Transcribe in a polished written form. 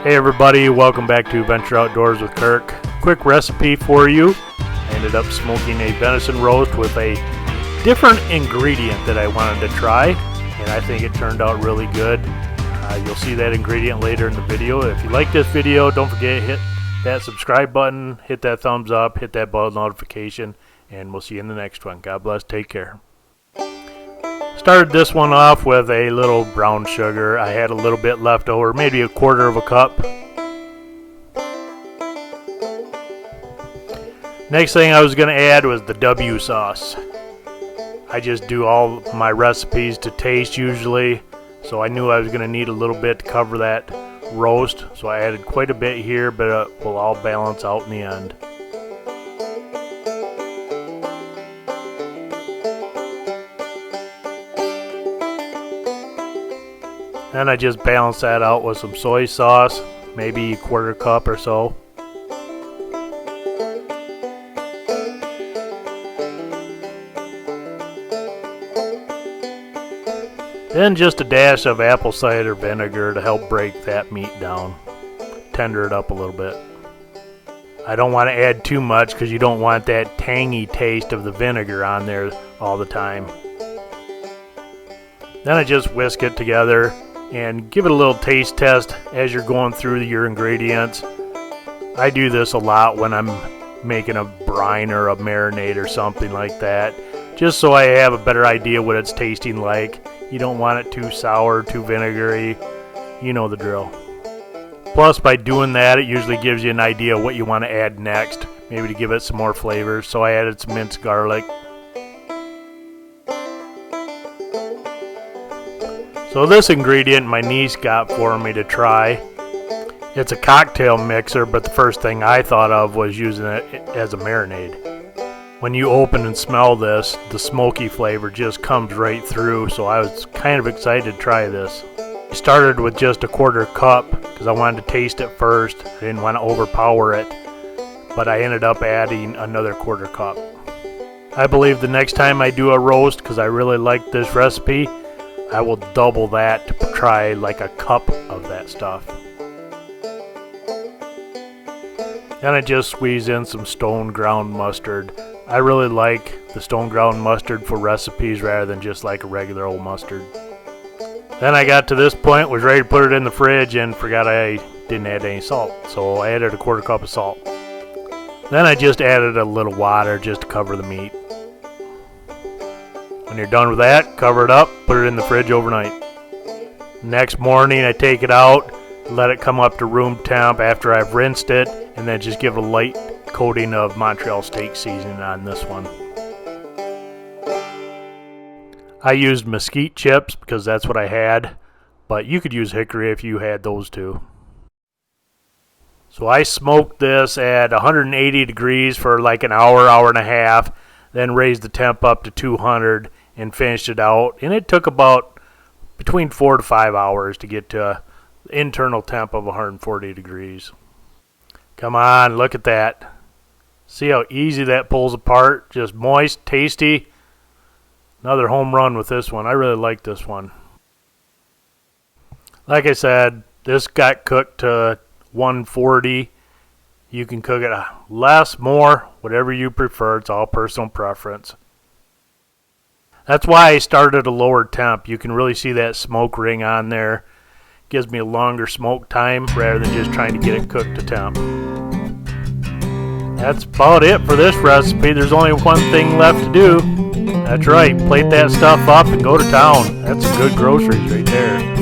Hey everybody, welcome back to Venture Outdoors with Kirk. Quick recipe for you. I ended up smoking a venison roast with a different ingredient that I wanted to try, and I think it turned out really good. You'll see that ingredient later in the video. If you like this video, don't forget to hit that subscribe button, hit that thumbs up, hit that bell notification, and we'll see you in the next one. God bless, take care. Started this one off with a little brown sugar. I had a little bit left over, maybe a quarter of a cup. Next thing I was going to add was the W sauce. I just do all my recipes to taste usually, so I knew I was going to need a little bit to cover that roast, so I added quite a bit here, but it will all balance out in the end. Then I just balance that out with some soy sauce, maybe a quarter cup or so. Then just a dash of apple cider vinegar to help break that meat down, tender it up a little bit. I don't want to add too much because you don't want that tangy taste of the vinegar on there all the time. Then I just whisk it together and give it a little taste test as you're going through your ingredients. I do this a lot when I'm making a brine or a marinade or something like that, just so I have a better idea what it's tasting like. You don't want it too sour, too vinegary, you know the drill. Plus, by doing that, it usually gives you an idea what you want to add next, maybe to give it some more flavor. So I added some minced garlic. So this ingredient my niece got for me to try. It's a cocktail mixer, but the first thing I thought of was using it as a marinade. When you open and smell this, the smoky flavor just comes right through, so I was kind of excited to try this. I started with just a quarter cup because I wanted to taste it first. I didn't want to overpower it, but I ended up adding another quarter cup. I believe the next time I do a roast, because I really like this recipe, I will double that to try like a cup of that stuff. Then I just squeeze in some stone ground mustard. I really like the stone ground mustard for recipes rather than just like a regular old mustard. Then I got to this point, was ready to put it in the fridge, and forgot I didn't add any salt. So I added a quarter cup of salt. Then I just added a little water just to cover the meat. When you're done with that, cover it up, put it in the fridge overnight. Next morning I take it out, let it come up to room temp after I've rinsed it, and then just give it a light coating of Montreal steak seasoning on this one. I used mesquite chips because that's what I had, but you could use hickory if you had those too. So I smoked this at 180 degrees for like an hour, hour and a half, then raised the temp up to 200 and finished it out. And it took about between 4 to 5 hours to get to an internal temp of 140 degrees. Come on, look at that. See how easy that pulls apart? Just moist, tasty. Another home run with this one. I really like this one. Like I said, this got cooked to 140. You can cook it less, more, whatever you prefer. It's all personal preference. That's why I started at a lower temp. You can really see that smoke ring on there. Gives me a longer smoke time rather than just trying to get it cooked to temp. That's about it for this recipe. There's only one thing left to do. That's right, plate that stuff up and go to town. That's some good groceries right there.